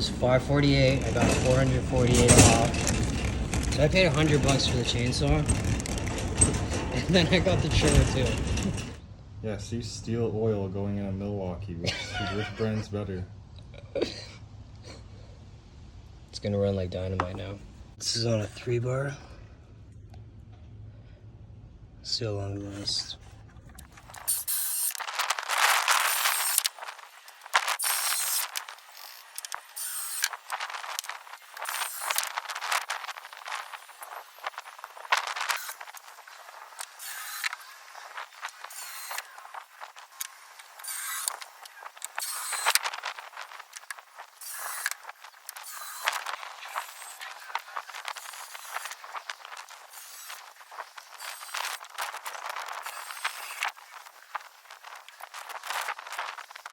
was $548. I got $448 off. So I paid $100 for the chainsaw. And then I got the trailer too. Yeah, see steel oil going in a Milwaukee. Which brand's better? It's gonna run like dynamite now. This is on a 3-bar. See how long it lasts.